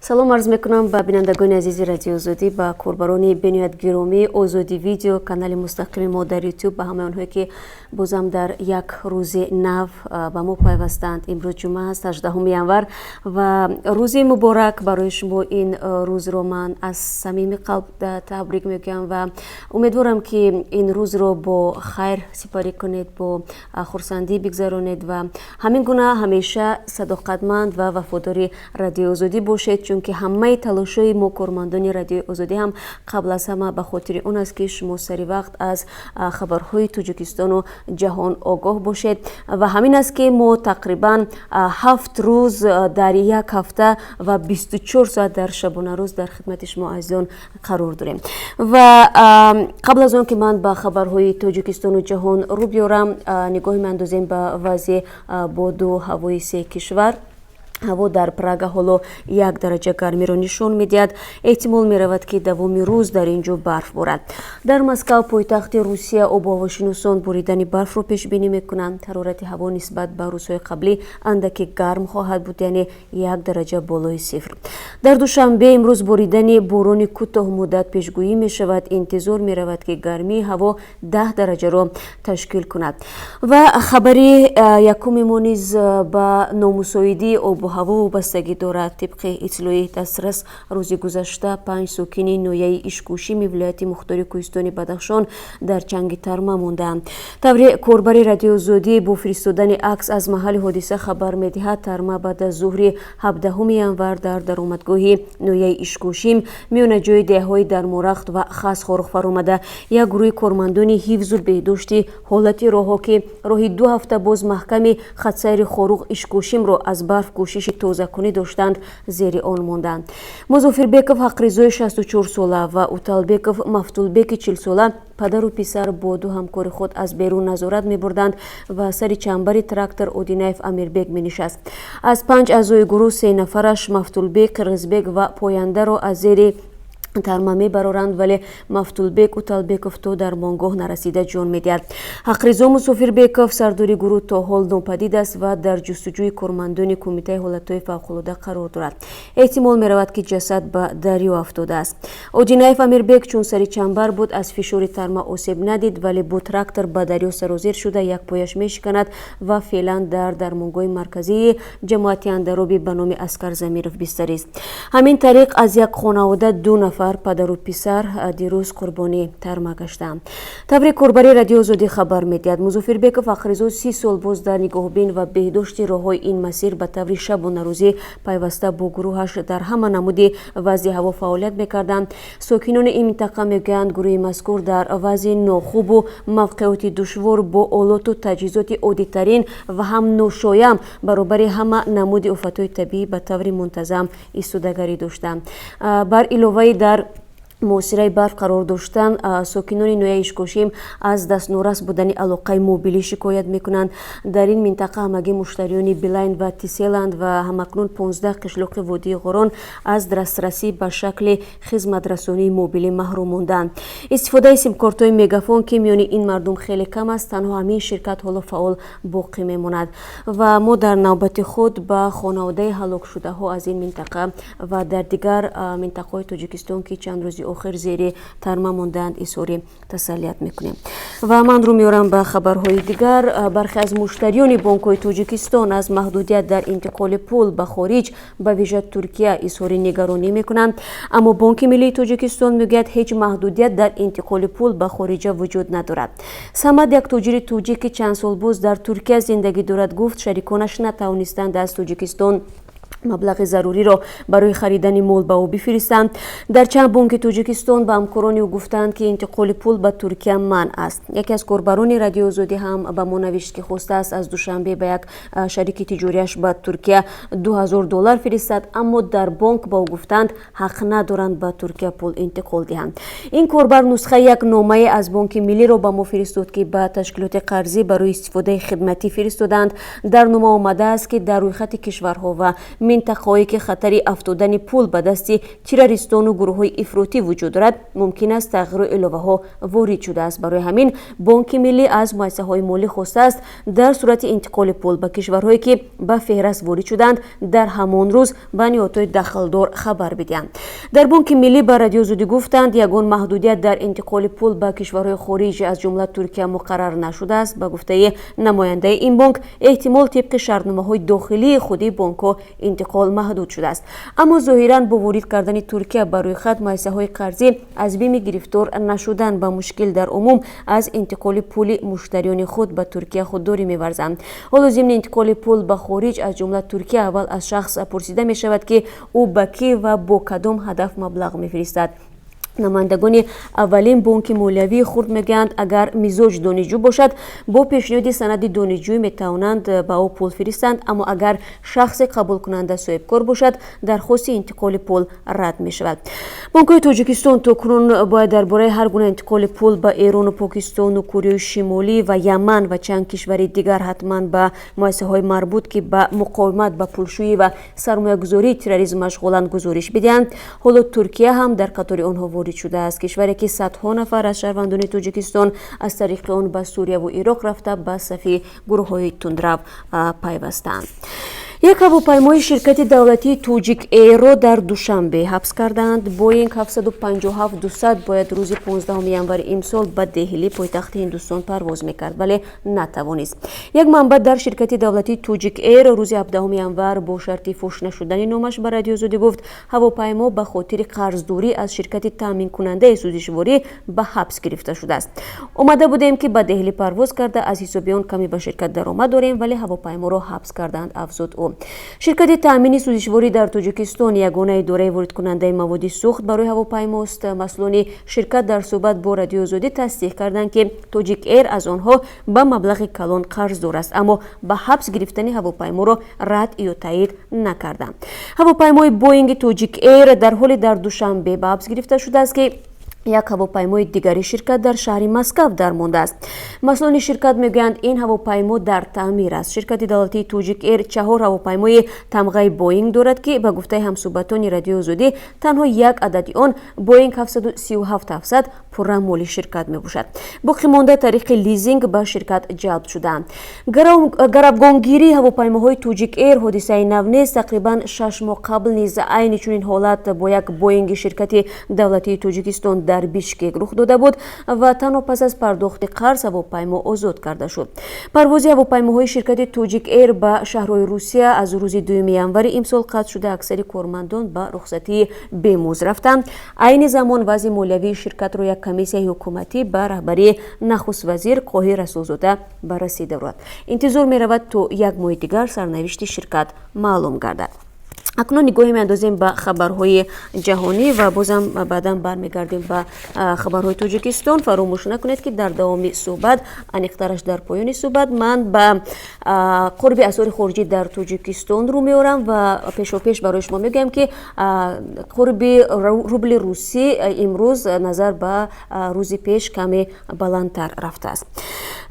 سلام عرض میکنم به بینندگان عزیز رادیو آزادی، به کاربران بنیاد گرامی آزادی ویدیو کانال مستقل ما در یوتیوب، به همه آنهایی که بازم در یک روز نو به ما پیوستند. امروز جمعه است 18 ینور و روز مبارک برای شما. این روز رو من از صمیم قلب تبریک میگم و امیدوارم که این روز رو با خیر سپری کنید، با خرسندی بگذرانید و همین گونه همیشه صداقتمند و وفادار رادیو آزادی باشید، چون که همه تلاش‌های ما کارمندان رادیو آزادی هم قبل از همه به خاطر اون است که شما سری وقت از خبرهای تاجیکستان و جهان آگاه باشید و همین است که ما تقریبا 7 روز در یک هفته و 24 ساعت در شبانه روز در خدمت شما عزیزان قرار داریم. و قبل از اون که من به خبرهای تاجیکستان و جهان رو بیارم، نگاه می‌اندازیم به وضع باد و هوای سه کشور. هوا در پراگ حالا 1 درجه گرمی را نشان می‌دهد. احتمال می‌رود که دوام روز در اینجا برف بارد. در مسکو پایتخت روسیه آب و هواشناسان بریدن برف را پیش بینی می‌کنند. حرارت هوا نسبت به روزهای قبلی اندکی گرم خواهد بود، یعنی 1 درجه بالای صفر. در دوشنبه امروز بریدن باران کوتاه مدت پیشگویی می‌شود. انتظار می‌رود که گرمی هوا 10 درجه را تشکیل کند. و خبری یکم ما نیز به نامساعدی آب و هوا وابستگی دارد. طبق اطلاع دسترس روز گذشته 5 ساکن ناحیه اشکوشیم ولایت مختار کوهستان بدخشان در چنگ ترمه ماندند. طوری کاربر رادیو آزادی با فرستادن عکس از محل حادثه خبر می‌دهد ترمه بعد از ظهر 17 ینور در درآمدگاه ناحیه اشکوشیم میان جای دههای در مرخت و خاص خارق فرآمده یک گروه کارمندان حفظ و بهداشت حالت راهها که راه 2 هفته باز محکم خطسیر خارق اشکوشیم را از برف کوشش توزیع کنی داشتند زیر آن ماندند. مظفربکов حقرضای 64 ساله و اوتالبکов مفتولبک 40 ساله پدر و پسر با 2 همکار خود از بیرون نظارت می‌بردند و سر چنبر تراکتور اودینایف امیربک می‌نشست. از 5 اعضای گروه 3 نفرش مفتولبک، قرغزبک و پاینده را از زیر ترمه برارند، ولی مفتولبک و اوتالبکov تا در مانگاه نرسیده جان می‌دهد. حقرضا مظفربکov سرداری گروه تا حال ناپدید است و در جستجوی کارمندان کمیته حالت‌های فوق‌العاده قرار دارد. احتمال می‌رود که جسد به دریا افتاده است. اودینایف امیربک چون سر چنبر بود از فشار ترمه آسیب ندید، ولی با تراکتور به دریا سرازیر شده یک پایش می‌شکند و فعلا در درمانگاه مرکزی جماعت اندرابی به نام اسکر زمیرов بستری است. همین طریق از یک خانواده 2 نفر پدر و پسر دیروز قربانی ترمه گشتند. طوری کاربر رادیو آزادی خبر می‌دهد مظفربکov حقرضا 30 سال باز در نگهبین و بهداشت راه‌های این مسیر به طور شب و روزی پیوسته با گروهش در همه نمود وضع هوا فعالیت می‌کردند. ساکنان این منطقه می‌گویند گروه مذکور در وضع ناخوب و موقعیت دشوار با آلات و تجهیزات عادی‌ترین و هم ناشایان برابر همه نمود آفت‌های طبیعی به طور منتظم ایستادگی داشتند. بر علاوه در محاصره برف قرار داشتن، ساکنان ناحیه اشکوشیم از دست نورس بودن علاقه موبیلی شکایت میکنند. در این منطقه همگی مشتریان بیلاین و تیسیلند و همکنون 15 قشلاق وادی غاران از دسترسی به شکل خدمت رسانی موبیلی محروم ماندند. استفاده از سیم کارت‌های مگافون که میان این مردم خیلی کم است، تنها همین شرکت حالا فعال باقی میماند. و ما در نوبت خود به خانواده هلاک شده ها از این منطقه و در دیگر منطقه‌های تاجیکستان که چند روزی آخر زیر ترمه ماندند اظهار تسلیت میکنیم. و من رو میارم به خبرهای دیگر. برخی از مشتریان بانک‌های تاجیکستان از محدودیت در انتقال پول به خارج به ویژه ترکیه اظهار نگرانی میکنند، اما بانک ملی تاجیکستان میگوید هیچ محدودیت در انتقال پول به خارج وجود ندارد. صمد، یک تاجر تاجیک چند سال باز در ترکیه زندگی دارد، گفت شریکانش نتوانستند از تاجیکستان مبلغ ضروری را برای خریدن مال به او بفرستند. در چند بانک تاجیکستان به همکاران او گفتند که انتقال پول به ترکیه منع است. یکی از کاربران رادیو آزادی هم به ما نوشت که خواسته است از دوشنبه به یک شریک تجاریش به ترکیه $2000 فرستد، اما در بانک به او گفتند حق ندارند به ترکیه پول انتقال دهند. این کاربر نسخه یک نامه از بانک ملی را به ما فرستاد که به تشکیلات قرضی برای استفاده خدمتی فرستادند. در نامه آمده است که در رویخط کشورها و минтақаҳое ки хатари афтодани пул ба дасти террористону гурӯҳҳои ифротӣ вуҷуд дорад мумкин аст тағйиру иловаҳо ворид шудааст. барои ҳамин бонки миллӣ аз муассисаҳои молӣ хостааст дар сурати интиқоли пул ба кишварҳое ки ба феҳраст ворид шуданд дар ҳамон рӯз ба ниҳодҳои дахлдор хабар бидиҳанд. дар бонки миллӣ ба радиозудӣ гуфтанд ягон маҳдудият дар интиқоли пул ба кишварҳои хориҷ аз ҷумла Туркия муқаррар нашудааст. ба гуфтаи намояндаи ин бонк эҳтимол тибқи шартномаҳои дохилии худи бонкҳо интиқол маҳдуд шудааст. аммо зоҳиран бо ворид кардани Туркия ба рӯйхат муассисаҳои қарзӣ аз бими гирифтор нашудан ба мушкил дар умум аз интиқоли пули муштариони худ ба Туркия худдорӣ меварзанд. ҳоло зимни интиқоли пул ба хориҷ аз ҷумла Туркия аввал аз шахс пурсида мешавад ки ӯ ба кӣ ва бо кадом ҳадаф маблағ мефиристад. намояндагони аввалин бонки молиявӣ хурд мегӯянд агар мизоҷ донишҷӯ бошад бо пешниҳоди санади донишҷӯӣ метавонанд ба ӯ пул фиристанд, аммо агар шахси қабулкунанда соҳибкор бошад дархости интиқоли пул рад мешавад. бонкҳои тоҷикистон токунун бояд дар бораи ҳар гуна интиқоли пул ба эрону покистону кореяи шимолӣ ва яман ва чанд кишвари дигар ҳатман ба муассисаҳои марбут ки ба муқовимат ба пулшӯӣ ва сармоягузории терроризм машғуланд гузориш бидиҳанд. ҳоло Туркия ҳам дар қатори онҳо ворид шудааст. кишваре ки садҳо нафар аз шаҳрвандони тоҷикистон аз тариқи он ба Сурияву Ироқ рафта ба сафи гурӯҳҳои тундрав пайвастаанд. یک ҳавопаймои ширкати давлатии Тоҷик Эйро дар душанбе ҳабс карданд. Боинг 757-200 бояд рӯзи 15 январи имсол ба деҳлӣ пойтахти Ҳиндустон парвоз мекард, вале натавонист. Як манбаъ дар ширкати давлатии Тоҷик Эйро рӯзи 17 январ бо шарти фош нашудани номаш ба радиозудӣ гуфт ҳавопаймо ба хотири қарздорӣ аз ширкати таъминкунандаи сӯзишворӣ ба ҳабс гирифта шудааст. омада будем ки ба деҳлӣ парвоз карда аз ҳисобиён каме ба ширкат даромад дорем, вале ҳавопайморо ҳабс карданд, афзуд ӯ. ширкати таъмини сӯзишворӣ дар Тоҷикистон ягона идораи воридкунандаи маводи сӯхт барои ҳавопаймост. масъулони ширкат дар суҳбат бо радиозудӣ тасдиқ карданд ки Тоҷик Эйр аз онҳо ба маблағи калон қарздор аст, аммо ба ҳабс гирифтани ҳавопайморо рад ё таъид накарданд. ҳавопаймои Боинги Тоҷик Эйр дар ҳоли дар душанбе ба ҳабс гирифта шудааст ки як ҳавопаймои дигари ширкат дар шаҳри Москав дармондааст. масъулони ширкат мегӯянд ин ҳавопаймо дар таъмир аст. ширкати давлатии Тоҷик Эйр 4 ҳавопаймои тамғаи Боинг дорад ки ба гуфтаи ҳамсӯҳбатони радиозудӣ танҳо як адади он Боинг 737-700 пурра моли ширкат мебошад. боқӣ монда тариқи лизинг ба ширкат ҷалб шудаанд. гарабгонгирии ҳавопаймоҳои Тоҷик Эйр ҳодисаи нав нест. тақрибан 6 моҳ қабл низ айни чунин ҳолат бо як Боинги ширкати давлатии Тоҷикистон дар Бишкек рух дода буд ва танҳо пас аз пардохти қарз ҳавопаймо озод карда шуд. парвози ҳавопаймоҳои ширкати Тоҷик Эйр ба шаҳрҳои Русия аз рӯзи 2 январи имсол қатъ шуда аксари кормандон ба рухсатии бемӯз рафтанд. айни замон вазъи молиявии ширкатро як комиссияи ҳукуматӣ ба раҳбарии нахуст Қоҳир Расулзода баррасӣ дорад. интизор меравад то як моҳи дигар сарнавишти ширкат маълум гардад. акнун нигоҳе меандозем ба хабарҳои ҷаҳонӣ ва бозам баъдан бармегардем ба хабарҳои Тоҷикистон. фаромӯш накунед ки дар давоми суҳбат, аниқтараш дар поёни суҳбат, ман ба қурби асъори хориҷӣ дар Тоҷикистон рӯ меорам ва пешопеш барои шумо мегӯям ки қурби рубли русӣ имрӯз назар ба рӯзи пеш каме баландтар рафтааст.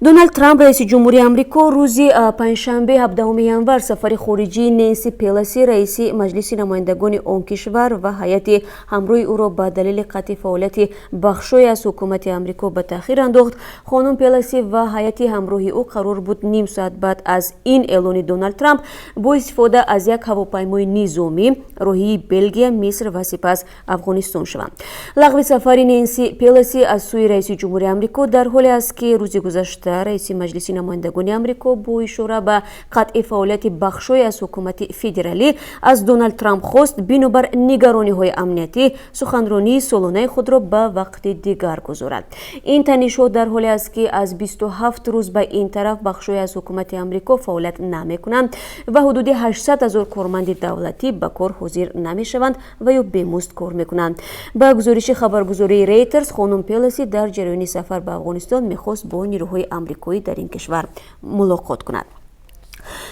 Доналд Трамп раиси ҷумҳурии Амрико рӯзи панҷшанбе 17 январ сафари хориҷии Ненси Пелоси раиси маҷлиси намояндагони он кишвар ва ҳайати ҳамроҳи ӯро ба далели қатъи фаъолияти бахшое аз ҳукумати Амрико ба таъхир андохт. хонум Пелоси ва ҳайати ҳамроҳи ӯ қарор буд ним соат баъд аз ин эълони Доналд Трамп бо истифода аз як ҳавопаймои низомӣ роҳии Белгия, Миср ва сипас Афғонистон шаванд. лағви сафари Ненси Пелоси аз сӯи раиси ҷумҳурии Амрико дар ҳоле аст ки рӯзи гузашта раиси маҷлиси намояндагони Амрико бо ишора ба қатъи фаъолияти бахшое аз ҳукумати федералӣ аз Доналд Трамп хост бинобар нигарониҳои амниятӣ суханронии солонаи худро ба вақти дигар гузорад. ин танишҳо дар ҳоле аст ки аз 27 рӯз ба ин тараф бахшое аз ҳукумати Амрико фаъолият намекунанд ва ҳудуди 800 000 корманди давлатӣ ба кор ҳозир намешаванд ва ё бемузд кор мекунанд. ба гузориши хабаргузории Reuters, хонум Пелоси дар ҷараёни сафар ба Афғонистон мехост бо нирӯҳои амрикоӣ дар ин кишвар мулоқот кунад.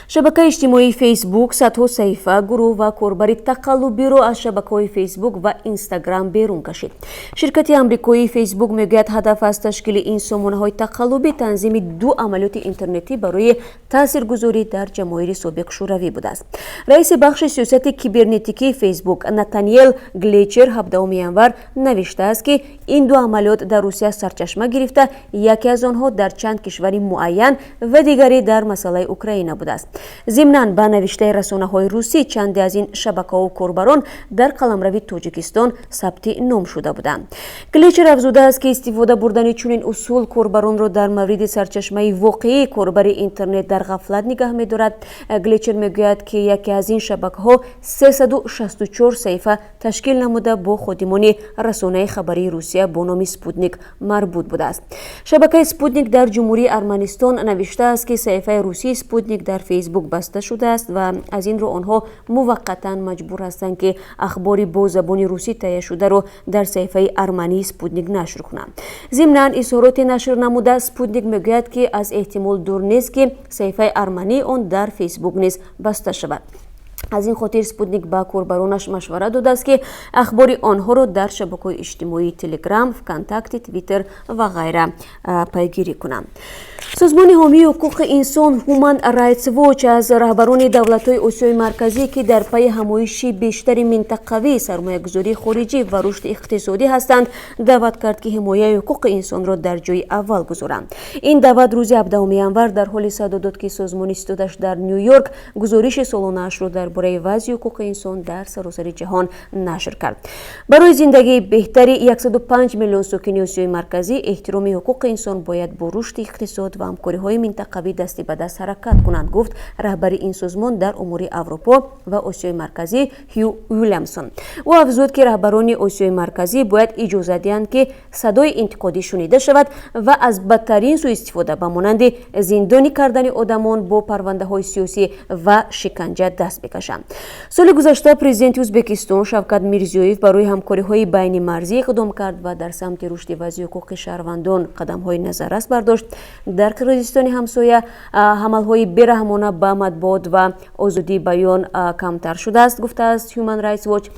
шабакаи иҷтимоии фейсбук садҳо саҳифа гурӯҳ ва корбари тақаллубиро аз шабакаҳои фейсбук ва инстаграм берун кашид. ширкати амрикоии фейсбук мегӯяд ҳадаф аз ташкили ин сомонаҳои тақаллубӣ танзими 2 амалиёти интернетӣ барои таъсиргузорӣ дар ҷамоҳири собиқ шӯравӣ будааст. раиси бахши сиёсати кибернетикии фейсбук Натаниэл Глейчер 17 январ навиштааст ки ин 2 амалиёт дар Русия сарчашма гирифта, яке аз онҳо дар чанд кишвари муайян ва дигаре дар масъалаи Украина будааст. зимнан ба навиштаи расонаҳои русӣ чанде аз ин шабакаҳо корбарон дар қаламрави Тоҷикистон сабти ном шуда буданд. Глейчер афзудааст ки истифода бурдани чунин усул корбаронро дар мавриди сарчашмаи воқеии корбари интернет дар ғафлат нигаҳ медорад. Глейчер мегӯяд ки яке аз ин шабакаҳо 364 саҳифа ташкил намуда бо ходимони расонаи хабарии Русия бо номи Спутник марбут будааст. шабакаи Спутник дар ҷумҳурии Арманистон навиштааст ки саҳифаи русии Спутник дар фейсбук баста шудааст ва аз ин ро онҳо муваққатан маҷбур ҳастанд ки ахбори бо забони русӣ таҳия шударо дар саҳифаи армании Спутник нашр кунанд. зимнан изҳороте нашр намуда Спутник мегӯяд ки аз эҳтимол дур нест ки саҳифаи армании он дар фейсбук низ баста шавад. аз ин хотир Спутник ба корбаронаш машвара додааст ки ахбори онҳоро дар шабакаҳои иҷтимоии Телеграм, ВКонтакте, Твиттер ва ғайра пайгирӣ кунанд. созмони ҳомии ҳуқуқи инсон Human Rights Watch аз раҳбарони давлатҳои Осиёи марказӣ ки дар пайи ҳамоиши бештари минтақавӣ, сармоягузории хориҷӣ ва рушди иқтисодӣ ҳастанд, даъват кард ки ҳимояи ҳуқуқи инсонро дар ҷойи аввал гузоранд. ин даъват рӯзи 17 январ дар ҳоли садо дод ки созмони истодаш дар Нью-Йорк гузориши солонаашро дарбораи вазъи ҳуқуқи инсон дар саросари ҷаҳон нашр кард. барои зиндагии беҳтари 105 миллион сокини Осиёи марказӣ эҳтироми ҳуқуқи инсон бояд бо рушди иқтисод ва ҳамкориҳои минтақавӣ дасти ба даст ҳаракат кунанд, гуфт раҳбари ин созмон дар умури Аврупо ва Осиёи марказӣ Хью Уильямсон. ӯ афзуд ки раҳбарони Осиёи марказӣ бояд иҷоза диҳанд ки садои интиқодӣ шунида шавад ва аз бадтарин сӯистифода ба монанди зиндонӣ кардани одамон бо парвандаҳои сиёсӣ ва шиканҷа даст бикашанд. соли гузашта президенти Ӯзбекистон Шавкат Мирзиёев барои ҳамкориҳои байнимарзӣ иқдом кард ва дар самти рушди вазъи ҳуқуқи шаҳрвандон қадамҳои назаррас бардошт. дар қирғизистони ҳамсоя ҳамалҳои бераҳмона ба матбуот ва озодии баён камтар шудааст, гуфтааст Human Rights Watch.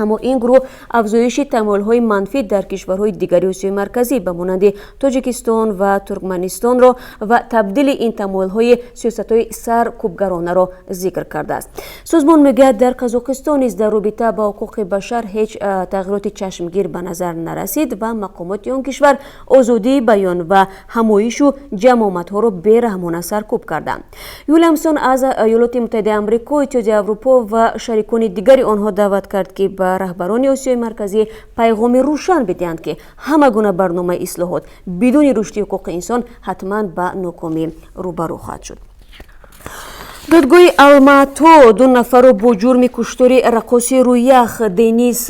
аммо ин гурӯҳ афзоиши тамоилҳои манфӣ дар кишварҳои дигари Осиёи марказӣ ба монанди Тоҷикистон ва Туркманистонро ва табдили ин тамоилҳои сиёсатҳои саркӯбгаронаро зикр кардааст. созмон мегӯяд дар Қазоқистон низ дар робита ба ҳуқуқи башар ҳеҷ тағйироти чашмгир ба назар нарасид ва мақомоти он кишвар озодии баён ва ҳамоишу ҷамоматҳоро бераҳмона саркӯб карданд. Юлиамсон аз Иёлоти Муттаҳидаи Амрико, Иттиҳоди Аврупо ва шарикони дигари онҳо даъват кард ки ба раҳбарони Осиёи марказӣ пайғоми рӯшан бидиҳанд ки ҳама гуна барномаи ислоҳот бидуни рушди ҳуқуқи инсон ҳатман ба нокомӣ рӯбарӯ хоҳад шуд. додгоҳи Алмато 2 нафарро бо ҷурми куштори рақоси рӯях Денис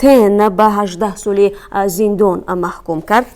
Тен ба 18 соли зиндон маҳкум кард.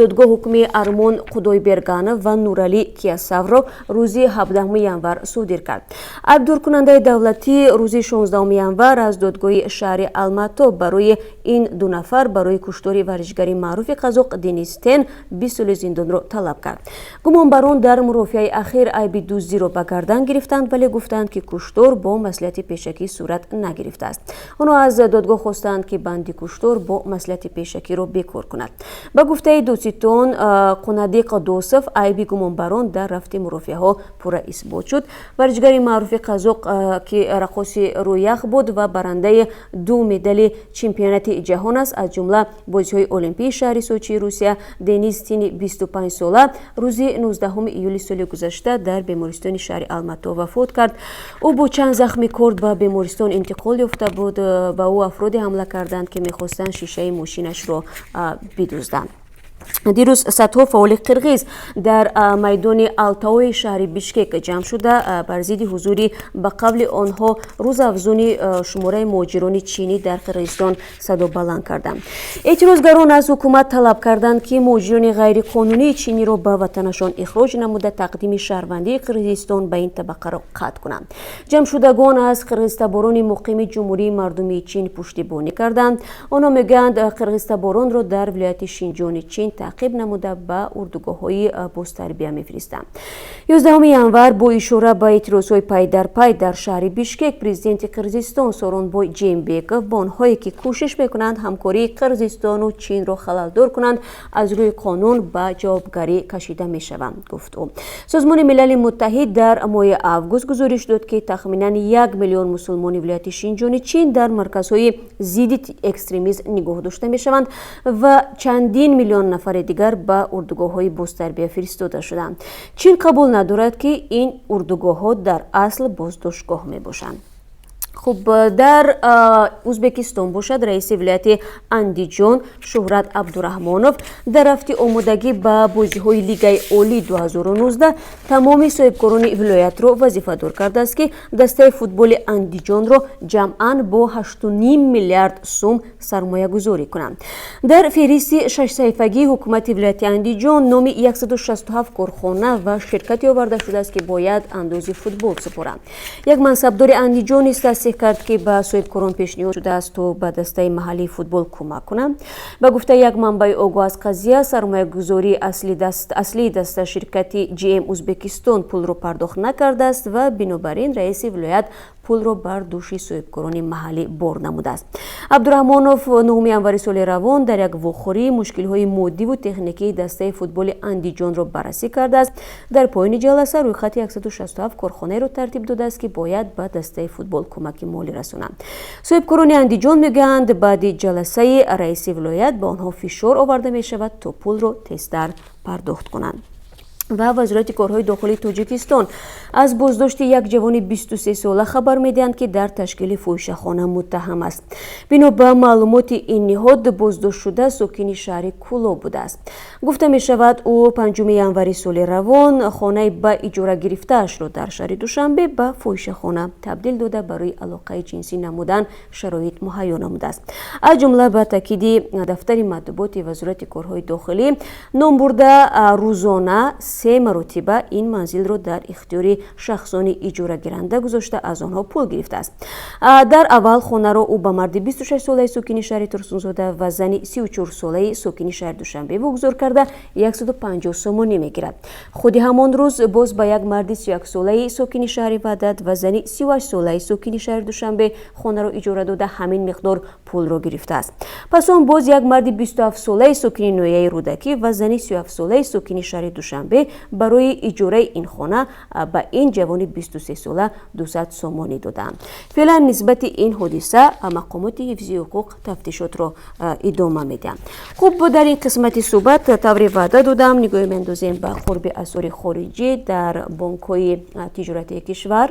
додгоҳ ҳукми Армон Қудойберганов ва Нуралӣ Киясавро рӯзи 17 январ содир кард. айбдоркунандаи давлатӣ рӯзи 16 январ аз додгоҳи шаҳри Алмато барои ин 2 нафар барои куштори варзишгари маъруфи қазоқ Денис Тен 20 соли зиндонро талаб кард. гумонбарон дар мурофиаи ахир айби дуздиро ба гардан гирифтанд, вале гуфтанд ки куштор бо маслиҳати пешакӣ сурат нагирифтааст. онҳо аз додгоҳ хостанд ки банди куштор бо маслиҳати пешакиро бекор кунад. ба гуфтаи дӯцитон Қунади Қадосов айби гумонбарон дар рафти мурофиаҳо пурра исбот шуд. варзишгари маъруфи қазоқ ки рақоси рӯях буд ва барандаи 2 медали чемпионати ҷаҳон аст, аз ҷумла бозиҳои олимпии шаҳри Сочии Русия, Денис Тини 25 сола рӯзи 19 июли соли гузашта дар бемористони шаҳри Алмато вафот кард. ӯ бо чанд захми корд ба бемористон интиқол ёфта буд. ба ӯ афроде ҳамла карданд ки мехостанд шишаи мошинашро бидузданд. дирӯз садҳо фаъоли қирғиз дар майдони Алтаои шаҳри Бишкек ҷамъ шуда бар зидди ҳузури ба қавли онҳо рӯзафзуни шумораи муҳоҷирони чинӣ дар Қирғизистон садо баланд карданд. эътирозгарон аз ҳукумат талаб карданд ки муҳоҷирони ғайриқонунии чиниро ба ватанашон ихроҷ намуда тақдими шаҳрвандии Қирғизистон ба ин табақаро қатъ кунанд. ҷамъшудагон аз қирғизтаборони муқими ҷумҳурии мардумии Чин пуштибонӣ карданд. онҳо мегӯянд қирғизтаборонро дар вилояти Шинҷони Чин تعقیب نموده به اردوگاه‌های بازتربیه می‌فرستند. 11 январ با اشاره به اعتراض‌های پای در پای در شهر بیشکک، پرزیدنت قرقیزستان سورونبای جیمبکوف با آنهایی که کوشش می‌کنند همکاری قرقیزستان و چین را خلل‌دار کنند از روی قانون به جوابگری کشیده می‌شوند گفت او. سازمان ملل متحد در ماه آگوست گزارش داد که تخمیناً 1 میلیون مسلمان ولایت شینجان چین در مرکزهای ضد اکستریمیسم نگاه داشته می‌شوند و چندین میلیون نفر دیگر به اردوگاه‌های بازتربیه فرستاده شدند. چین قبول ندارد که این اردوگاه‌ها در اصل بازداشتگاه میباشند. خب در ازبکستان باشد، رئیس ولایت اندیجان شهرت عبدالرحمانوف در هفته آمادگی به بازی‌های لیگ عالی 2019 تمام صاحبکاران ولایت را وظیفه دار کرده است که دسته فوتبال اندیجان را جمعاً با 8.5 میلیارد سوم سرمایه گذاری کنند. در فهرست 6 صفحه‌ای حکومت ولایت اندیجان نام 167 کارخانه و شرکتی آورده شده است که باید اندازه فوتبال سپارند. یک منصبدار اندیجان است تصدیق کرد که به صاحبکاران پیشنهاد شده است تا به دسته محلی فوتبال کمک کنند. به گفته یک منبع آگاه از قضیه، سرمایه گذاری اصلی دسته شرکت جی ام ازبکستان پول را پرداخت نکرده است و بنابراین رئیس ولایت پول را بر دوش صاحبکاران محلی بار نموده است. عبدالرحمانوف 9 январи سال روان در یک واخوری مشکل‌های مادی و تکنیکی دسته فوتبال اندیجان را بررسی کرده است. در پایان جلسه رویخط 167 کارخانه را ترتیب داده است که باید به دسته فوتبال کمک مالی رسانند. صاحبکاران اندیجان میگویند بعد جلسه رئیس ولایت به آنها فشار آورده می شود تا پول را تیزتر پرداخت کنند. و وزارت کارهای داخلی تاجیکستان از بازداشت یک جوان 23 ساله خبر میدهند که در تشکیل فاحشه‌خانه متهم است. بنا به معلومات این نهاد بازداشت شده ساکن شهر کولا بوده است. گفته می شود او 5 январи سال روان خانه به اجاره گرفته اش را در شهر دوشنبه به فاحشه‌خانه تبدیل داده برای علاقه جنسی نمودن شرایط مهیا نموده است. از جمله به تاکید دفتر مطبوعات وزارت کارهای داخلی نام برده روزانه 3 مرتبه این منزل را در اختیار شخصان اجاره گیرنده گذاشته از آنها پول گرفته است. در اول خانه را او به مرد 26 ساله ساکن شهر ترسونزاده و زن 34 ساله ساکن شهر دوشنبه واگذار کرده 150 سومانی میگیرد. خود همان روز باز به یک مرد 31 ساله ساکن شهر وحدت و زن 38 ساله ساکن شهر دوشنبه خانه را اجاره داده همین مقدار پول را گرفته است. پس آن باز یک مرد 27 ساله ساکن نویه رودکی و زن 37 ساله ساکن شهر دوشنبه برای اجاره این خانه به این جوان 23 ساله 200 سومانی دادند. فعلا نسبت این حادثه مقامات حفظی حقوق تفتیشات را ادامه میدن. خب در این قسمت صحبت طور وعده دادم نگاه میندازیم به قرب اسعار خارجی در بانک‌های تجارتی کشور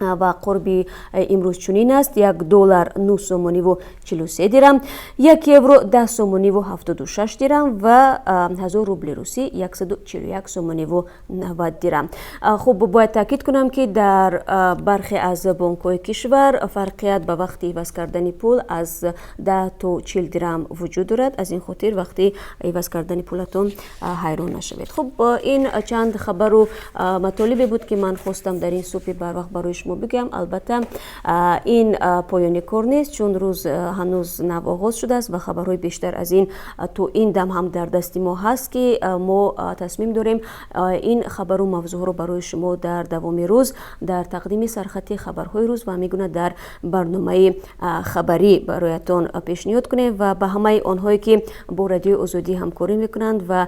و قربی امروز چنین است: $1 9 سومانی و 43 درم، 1 یورو 10 سومانی و 76 درم و 1000 روبل روسی 141 سومانی و 90 درم. خب باید تاکید کنم که در برخی از بانک‌های کشور فرقیت به وقتی عوض کردن پول از 10 تا 40 درم وجود دارد. از این خاطر وقتی عوض کردن پولتون حیران نشوید. خب این چند خبر و مطالبی بود که من خواستم در این صبح بر وقت برای شما بگم. البته این پایان کار نیست، چون روز هنوز نو آغاز شده است و خبرهای بیشتر از این تو این دم هم در دست ما هست که ما تصمیم داریم این خبر و موضوع رو برای شما در دوام روز در تقدیم سرخط خبرهای روز و میگونه در برنامه خبری برایتان پیشنهاد کنیم و به همه آنهایی که با رادیو آزادی همکاری میکنند و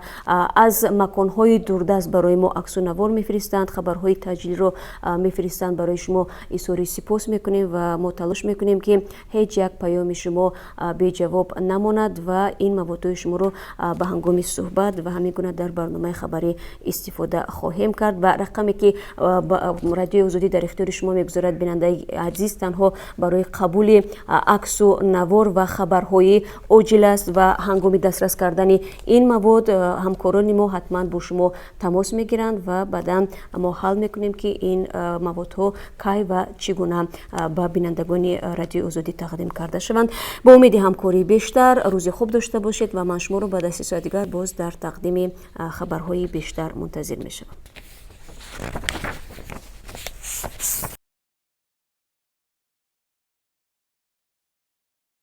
از مکانهای دوردست برای ما عکس و نوار میفرستند، خبرهای تجلیل رو میفرستند برای شما ایسوری سپاس میکنیم و ما تلاش میکنیم که هیچ یک پیام شما بی جواب نماند و این موضوع شما رو به هنگام صحبت و همین گونه در برنامه خبری استفاده خواهیم کرد و رقمی که رادیو آزادی در اختیار شما میگذارد بیننده عزیز تنها برای قبول عکس و نوار و خبرهای عاجل است و هنگام دسترس کردن این مواد همکاران ما حتما با شما تماس میگیرند و بعدا ما حل میکنیم که این موادها کی و چگونه به بینندگان رادیو آزادی تقدیم کرده شوند. با امید همکاری بیشتر روز خوب داشته باشید و من شما رو بعد از 3 ساعت دیگر باز در تقدیم خبرهای بیشتر منتظر میشم.